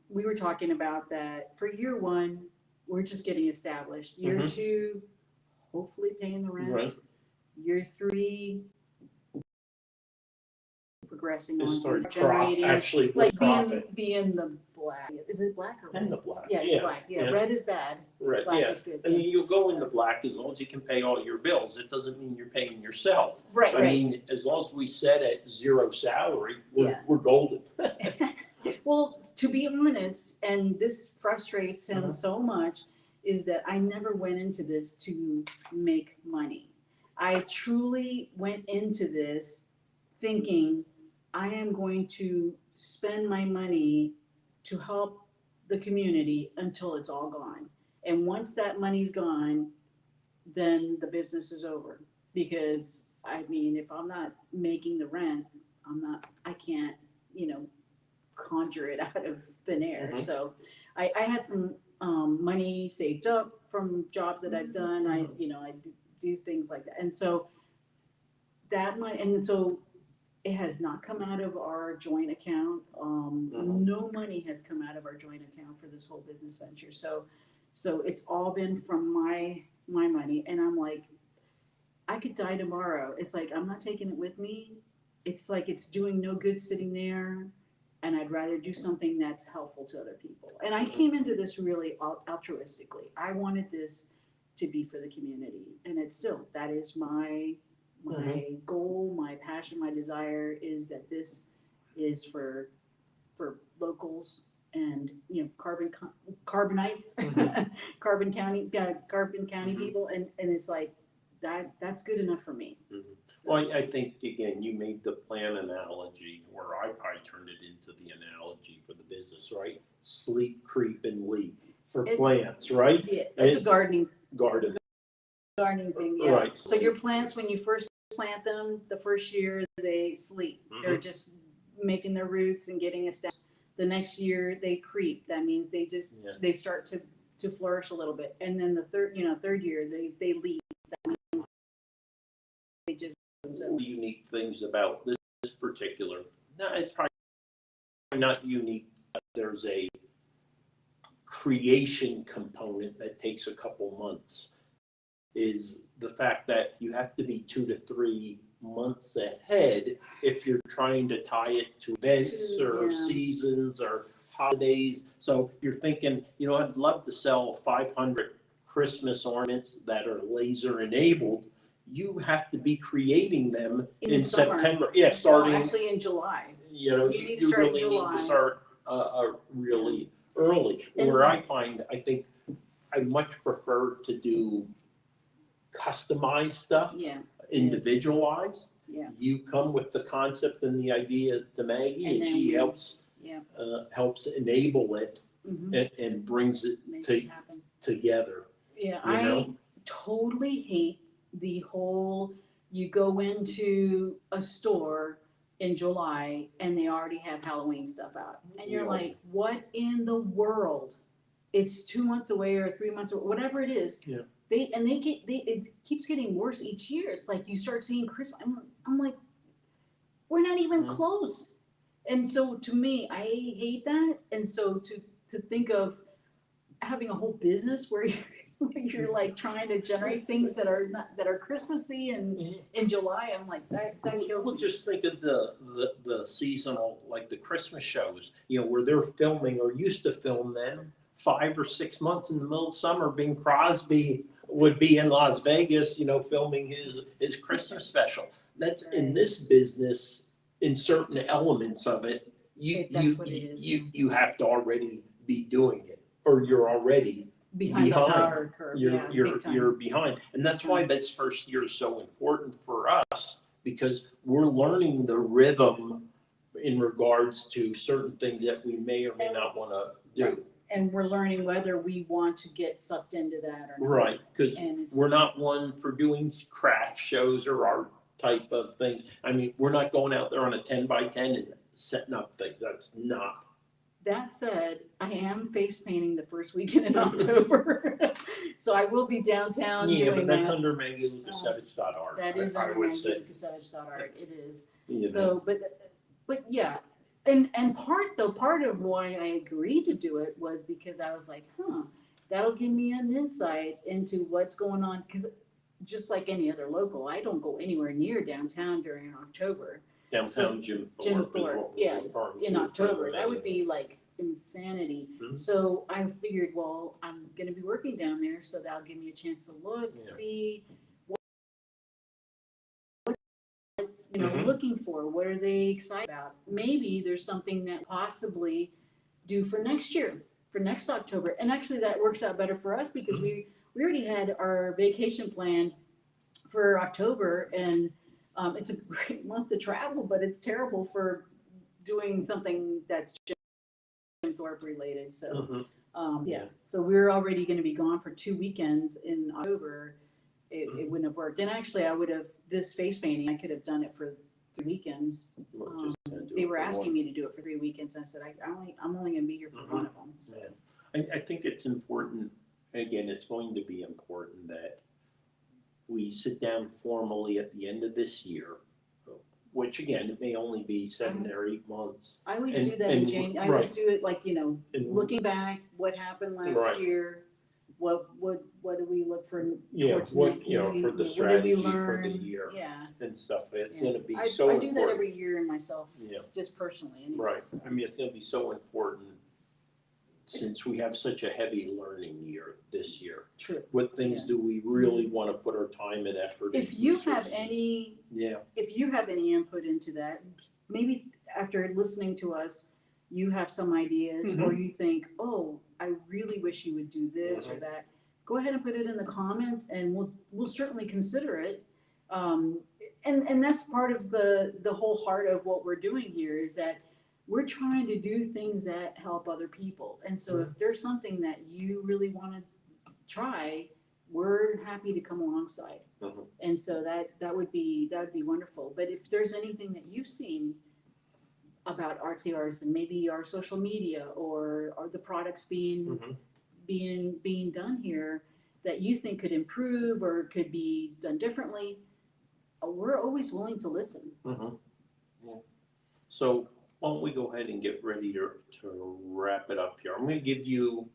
we were talking about that for year 1. We're just getting established. Year 2, hopefully paying the rent. Right. Year 3, progressing on generating actually like profit. Be in the black. Is it black or red? In the black. Yeah, black. Yeah, red is bad. Red. Black is good. I mean, you'll go in the black as long as you can pay all your bills. It doesn't mean you're paying yourself. Right. I mean, as long as we set at 0 salary, we're golden. Well, to be honest, and this frustrates him Mhm. so much, is that I never went into this to make money. I truly went into this thinking I am going to spend my money to help the community until it's all gone. And once that money's gone, then the business is over. Because I mean, if I'm not making the rent, I can't, conjure it out of thin air. Mhm. So I had some money saved up from jobs that I've done. I do things like that. And so that money, and so it has not come out of our joint account. Mhm. No money has come out of our joint account for this whole business venture. So it's all been from my money. And I'm like, I could die tomorrow. It's like, I'm not taking it with me. It's like, it's doing no good sitting there. And I'd rather do something that's helpful to other people. And I came into this really altruistically. I wanted this to be for the community. And it's still, that is my goal, my passion, my desire is that this is for locals and, carbonites, Carbon County Mhm. people. And it's like, that's good enough for me. Mhm. Well, I think, again, you made the plant analogy, or I turned it into the analogy for the business, right? Sleep, creep, and leap for It- plants, right? Yeah, it's a gardening Garden, thing, yeah. right. So your plants, when you first plant them, the first year they sleep. They're Mhm. just making their roots and getting established. The next year they creep. That means they just Yeah. they start to flourish a little bit. And then the third year they leave. That means they just so The unique things about this particular, no, it's probably not unique. There's a creation component that takes a couple months, is the fact that you have to be 2 to 3 months ahead if you're trying to tie it to events or Yeah. seasons or holidays. So you're thinking, I'd love to sell 500 Christmas ornaments that are laser enabled. You have to be earning them In in the summer. September. Yeah, Well, starting, actually in July. you need to start in really need July. to start really early. And- Where I think I much prefer to do customized stuff, Yeah. individualized. Yeah. You come with the concept and the idea to Maggie, And and then she we- helps Yeah. helps enable it Mhm. and brings it Make to it happen. together. Yeah, You I know? totally hate the whole, you go into a store in July and they already have Halloween stuff out. And you're Yeah. like, what in the world? It's 2 months away or 3 months or whatever it is. Yeah. It keeps getting worse each year. It's like you start seeing Christmas. I'm like, we're not even Mhm. close. And so to me, I hate that. And so to think of having a whole business where you're like trying to generate things that are not, that are Christmassy and in July, I'm like, that kills Well, me. just think of the seasonal, like the Christmas shows, where they're filming or used to film them 5 or 6 months in the middle of summer. Bing Crosby would be in Las Vegas, filming his Christmas special. That's in Right. this business, in certain elements of it, That's what it is. you have to already be doing it, or you're already Behind the behind. power curve, yeah, big time. You're behind. And that's why this first year is so important for us, because we're learning the rhythm in regards to certain things that we may or may not want to do. Right. And we're learning whether we want to get sucked into that or not. Right, because And it's, we're not one for doing craft shows or art type of things. I mean, we're not going out there on a 10 by 10 and setting up things. That's not. that said, I am face painting the first weekend in October. So I will be downtown Yeah, doing but that's that. under MaggieLukasevich.org. That is I under would say, MaggieLukasevich.org, it is. you know. So, but yeah, and part of why I agreed to do it was because I was like, that'll give me an insight into what's going on. Because just like any other local, I don't go anywhere near downtown during October. Downtown Jim Thorpe Jim is Thorpe, what yeah, we're referring in to October, for that would be like insanity. Mhm. So I figured, well, I'm gonna be working down there, so that'll give me a chance to look, Yeah. see what's Mhm. looking for, what are they excited about? Maybe there's something that possibly do for next year, for next October. And actually that works out better for us because we already had our vacation planned for October, and it's a great month to travel, but it's terrible for doing something that's Jim Thorpe related. So yeah, so we're already going to be gone for 2 weekends in October. It wouldn't have worked. And actually, I would have this face painting. I could have done it for 3 weekends. They were asking me to do it for 3 weekends. I said I'm only going to be here for one of them. So. Yeah. I think it's important. Again, it's going to be important that we sit down formally at the end of this year, which again, it may only be 7 or 8 months. I always do that in January. I always do it like, looking back, what happened last year, what do we look for towards what, next, for the strategy for the year and stuff. It's going to be so I important. do that every year in myself, Yeah. just personally. Anyways. Right. I mean, it's going to be so important since we have such a heavy learning year this year. True. What things do we really want to put our time and effort into? If you have any input into that, maybe after listening to us, you have some ideas, or you think, oh, I really wish you would do this or that. Go ahead and put it in the comments, and we'll certainly consider it. And that's part of the whole heart of what we're doing here is that we're trying to do things that help other people. And so if there's something that you really want to try, we're happy to come alongside. And so that would be wonderful. But if there's anything that you've seen about Artsy Artisan, maybe our social media or the products being done here that you think could improve or could be done differently, we're always willing to listen. So why don't we go ahead and get ready to wrap it up here? I'm going to give you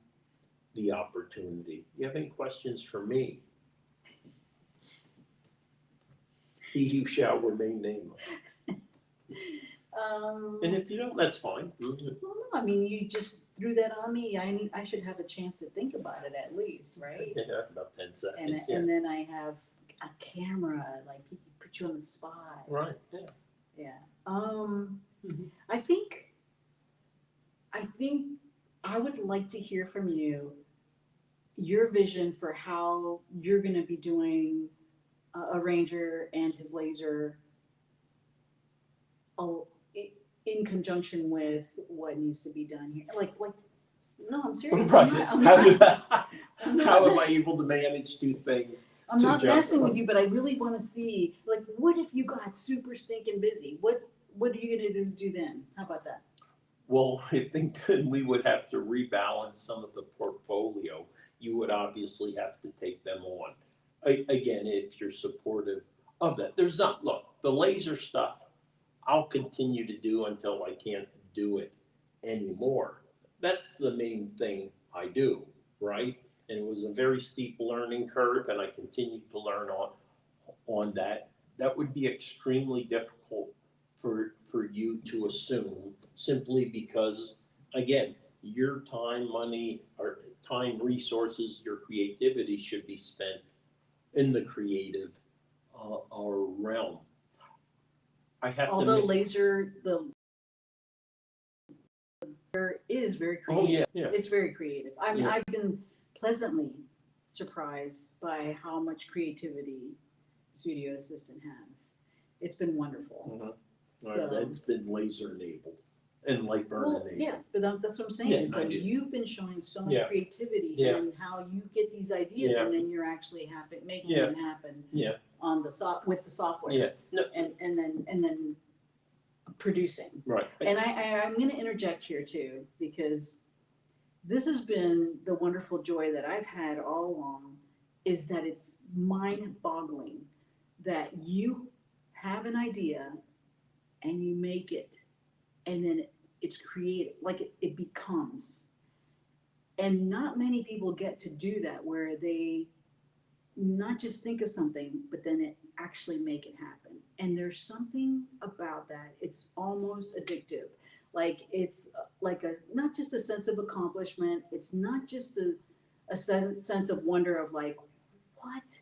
the opportunity. You have any questions for me? He who shall remain nameless. And if you don't, that's fine. Well, no, I mean, you just threw that on me. I should have a chance to think about it at least, right? Yeah, about 10 seconds. And then I have a camera, like he can put you on the spot. Right. Yeah. Yeah. I think I would like to hear from you your vision for how you're going to be doing a ranger and his laser in conjunction with what needs to be done here. Like no, I'm serious. Right. How am I able to manage 2 things? I'm not messing with you, but I really want to see, like, what if you got super stinking busy? What are you going to do then? How about that? Well, I think then we would have to rebalance some of the portfolio. You would obviously have to take them on. Again, if you're supportive of that. There's not, look, the laser stuff, I'll continue to do until I can't do it anymore. That's the main thing I do, right? And it was a very steep learning curve, and I continue to learn on that. That would be extremely difficult for you to assume, simply because, again, your time, money, or time, resources, your creativity should be spent in the creative realm. I have Although laser is very creative. Oh yeah. It's very creative. I mean, I've been pleasantly surprised by how much creativity Studio Assistant has. It's been wonderful. So, it's been laser enabled and light burn enabled. Yeah, but that's what I'm saying is that you've been showing so much creativity in how you get these ideas and then you're actually making them happen on with the software. Yeah. No. And then producing. Right. And I'm going to interject here too, because this has been the wonderful joy that I've had all along, is that it's mind-boggling that you have an idea and you make it, and then it's creative, like it becomes. And not many people get to do that, where they not just think of something, but then it actually make it happen. And there's something about that. It's almost addictive. Like it's like not just a sense of accomplishment. It's not just a sense of wonder of like, what?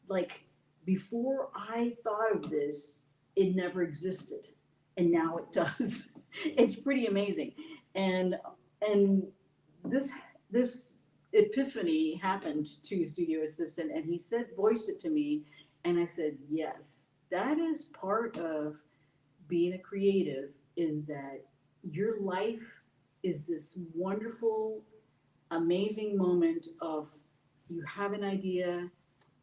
Like before I thought of this, it never existed. And now it does. It's pretty amazing. And and this epiphany happened to studio assistant, and he said, voiced it to me, and I said, yes, that is part of being a creative, is that your life is this wonderful, amazing moment of you have an idea,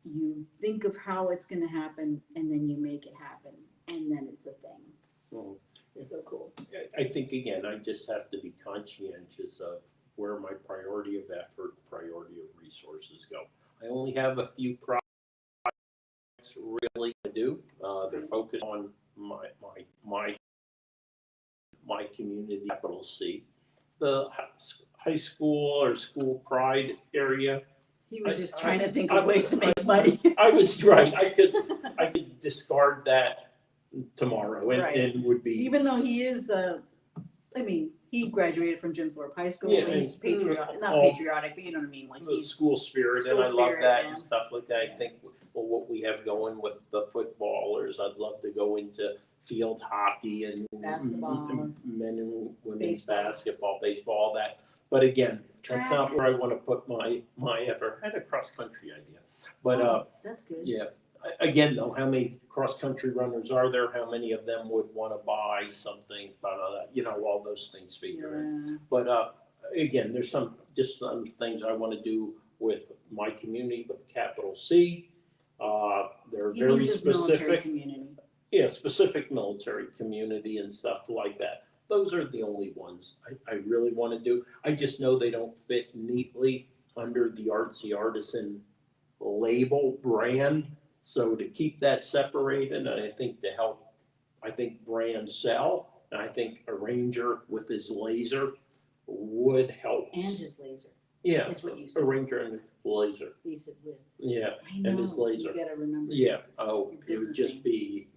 you think of how it's going to happen, and then you make it happen, and then it's a thing. Well, It's so cool. I think, again, I just have to be conscientious of where my priority of effort, priority of resources go. I only have a few projects really to do. They're focused on my community, capital C. The high school or school pride area. He was just trying I- to think I of ways to was- make money. I was right. I could discard that tomorrow Right. and would be. Even though he is, I mean, he graduated from Jim Thorpe High School, Yeah, he's and- patriotic, not all- patriotic, but you know what I mean, like The he's, school spirit, and school I love spirit, that yeah. and stuff like that. I think, well, what we have going with the footballers, I'd love to go into field hockey and Basketball. men and women's Baseball. basketball, baseball, all that. But again, that's Track. not where I want to put my effort. I had a cross-country idea, but that's good. yeah. Again, though, how many cross-country runners are there? How many of them would want to buy something, all those things figure in. Yeah. But again, there's some things I want to do with my community with capital C. They're He very needs his military specific, community. specific military community and stuff like that. Those are the only ones I really want to do. I just know they don't fit neatly under the Artsy Artisan label brand. So to keep that separated, and I think to help, brand sell, and I think a ranger with his laser would help. And his laser, Yeah, is what you a said. ranger and his laser. He said with. Yeah, I know, and his laser. you gotta remember. Yeah. Oh, Your it would business just name. be.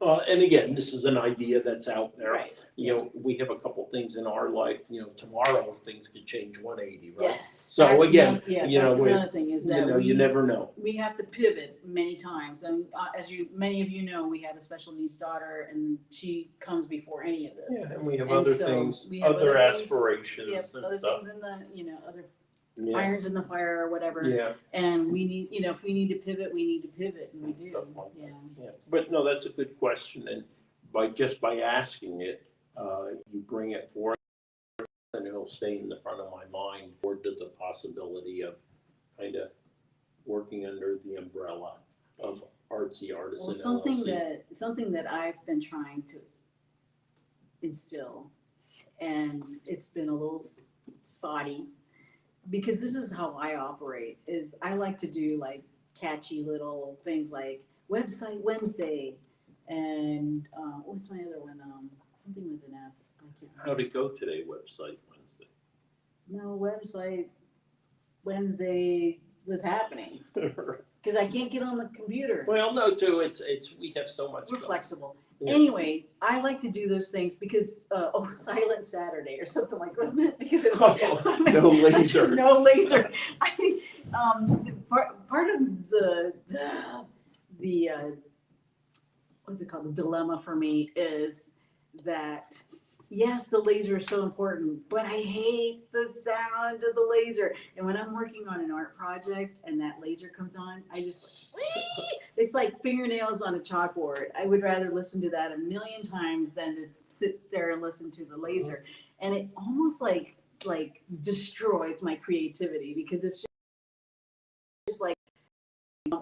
And again, this is an idea that's out there. Right. We have a couple things in our life. Tomorrow things could change 180, right? Yes. So that's again, another- yeah, you know, that's we- another thing is that you never know. we have to pivot many times, and as many of you know, we have a special needs daughter, and she comes before any of this. Yeah, and we have And other so things, we have other other things- aspirations Yep, and other stuff. things in the, other Yeah, irons in the fire or whatever. yeah, And we need, if we need to pivot, we need to pivot, and we do. Stuff like that. Yeah. yeah. But no, that's a good question, and by asking it, you bring it forth, and it'll stay in the front of my mind. Or does the possibility of kind of working under the umbrella of Artsy Artisan Well, LLC. something that I've been trying to instill, and it's been a little spotty, because this is how I operate, is I like to do like catchy little things like Website Wednesday, and what's my other one? Something with an F. I can't How'd it go today, Website Wednesday? No, Website Wednesday was happening, because I can't get on the computer. Well, no, too, it's, we have so much. We're going. flexible. Yeah. Anyway, I like to do those things because, Silent Saturday or something like, wasn't it? Because it was like, Oh, no laser. No laser. Part of the what's it called? The dilemma for me is that, yes, the laser is so important, but I hate the sound of the laser. And when I'm working on an art project and that laser comes on, I just, it's like fingernails on a chalkboard. I would rather listen to that a million times than to sit there and listen to the laser. And it almost like destroys my creativity, because it's just like,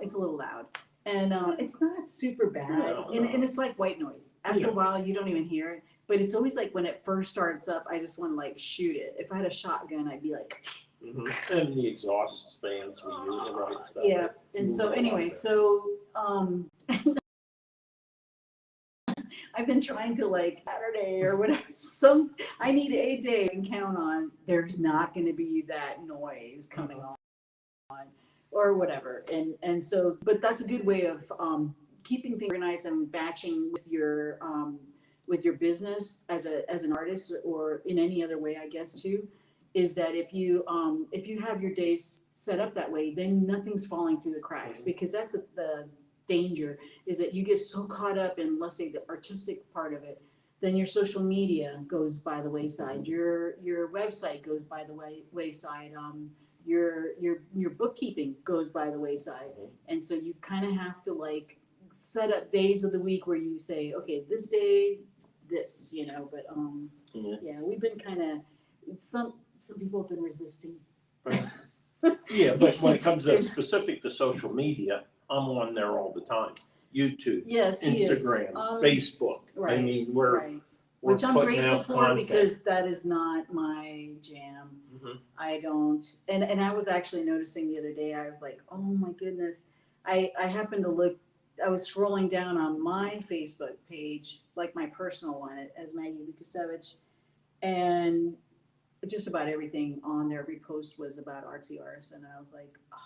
it's a little loud. And it's not super bad. No, And no. it's like white noise. After Yeah. a while, you don't even hear it. But it's always like when it first starts up, I just want to like shoot it. If I had a shotgun, I'd be like, Mhm. And the exhaust fans we use, and right stuff. yeah. And so Move anyway, along so I've been trying to like Saturday or whatever. I need a day I can count on. There's not going to be that noise coming on or whatever. And so, but that's a good way of keeping things organized and batching with your business as an artist, or in any other way, I guess too, is that if you have your days set up that way, then nothing's falling through the cracks, because that's the danger, is that you get so caught up in, let's say, the artistic part of it, then your social media goes by the wayside. Your website goes by the wayside. Your bookkeeping goes by the wayside. And so you kind of have to like set up days of the week where you say, okay, this day, this, you know, but yeah, we've been kind of, some people have been resisting. Right. Yeah, but when it comes to specific to social media, I'm on there all the time. YouTube, Yes, he is. Instagram, Facebook. Right, I mean, we're right. we're Which I'm putting grateful out for content. because that is not my jam. Mhm. I don't, and I was actually noticing the other day, I was like, oh my goodness. I happened to look, I was scrolling down on my Facebook page, like my personal one as Maggie Lukasevich, and just about everything on there, every post was about Artsy Artisan. And I was like, oh,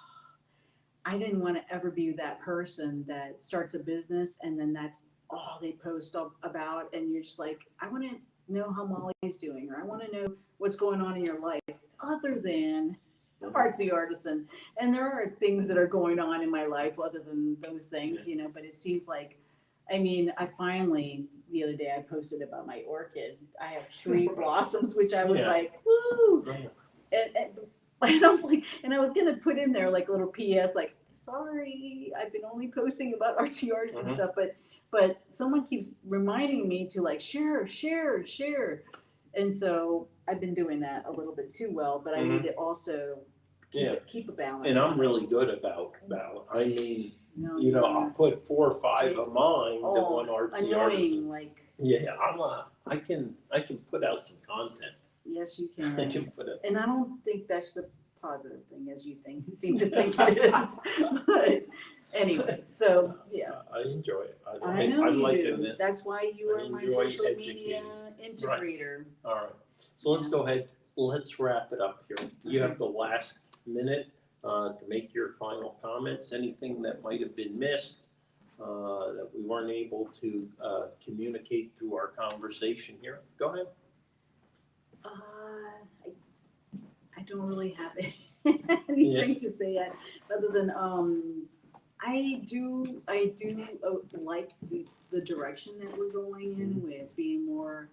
I didn't want to ever be that person that starts a business and then that's all they post about. And you're just like, I want to know how Molly's doing, or I want to know what's going on in your life other than Artsy Artisan. And there are things that are going on in my life other than those things, you know, but it seems like, I mean, I finally, the other day I posted about my orchid. I have 3 blossoms, which I was like, woo! And I was like, and I was gonna put in there like a little PS, like, sorry, I've been only posting about Artsy Artisan stuff, but someone keeps reminding me to like share. And so I've been doing that a little bit too well, but I need to also keep a balance. And I'm really good about balance. I mean, you know, I'll put 4 or 5 of mine to one Artsy Artisan. Like, yeah, I can put out some content. Yes, you I can. can put it. And I don't think that's a positive thing as you think, you seem to think it is. But anyway, so yeah. I enjoy it. I know you like do. it. That's why you I are my enjoy social educating. media integrator. Right. All right. So let's go ahead. Let's wrap it up here. You have the last minute to make your final comments. Anything that might have been missed that we weren't able to communicate through our conversation here. Go ahead. I don't really have anything to say yet, other than I do like the direction that we're going in with being more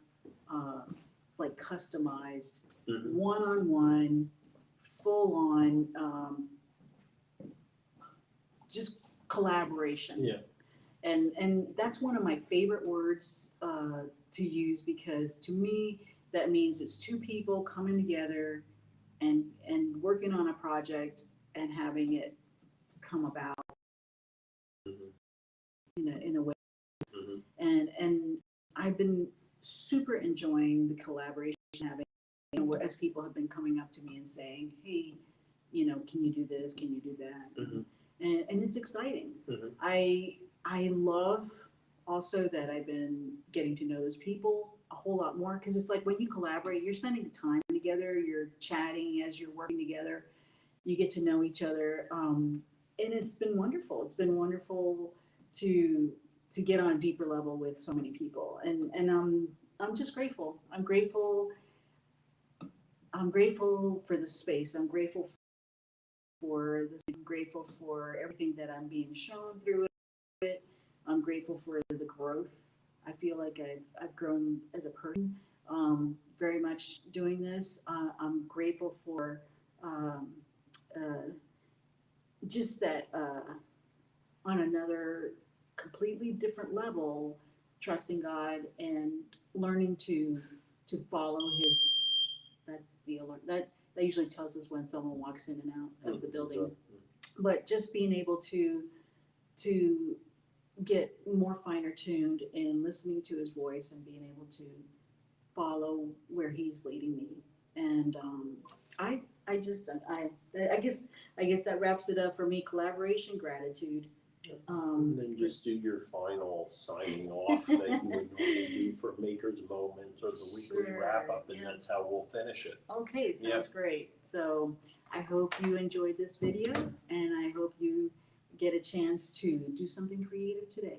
like customized, one-on-one, full-on, just collaboration. Yeah. And that's one of my favorite words to use, because to me that means it's 2 people coming together and working on a project and having it come about in a way. And I've been super enjoying the collaboration having, you know, as people have been coming up to me and saying, hey, you know, can you do this? Can you do that? And it's exciting. I love also that I've been getting to know those people a whole lot more, because it's like when you collaborate, you're spending time together, you're chatting as you're working together, you get to know each other, and it's been wonderful. It's been wonderful to get on a deeper level with so many people, and I'm just grateful. I'm grateful for the space. I'm grateful for this. I'm grateful for everything that I'm being shown through it. I'm grateful for the growth. I feel like I've grown as a person, very much doing this. I'm grateful for just that on another completely different level, trusting God and learning to follow His. That's the alert that usually tells us when someone walks in and out of the building. But just being able to get more finer tuned in listening to His voice and being able to follow where He's leading me. And I guess that wraps it up for me. Collaboration, gratitude. And then just do your final signing off that you would normally do for Maker's Moment or the weekly wrap up, and that's how we'll finish it. Okay, sounds great. So I hope you enjoyed this video, and I hope you get a chance to do something creative today.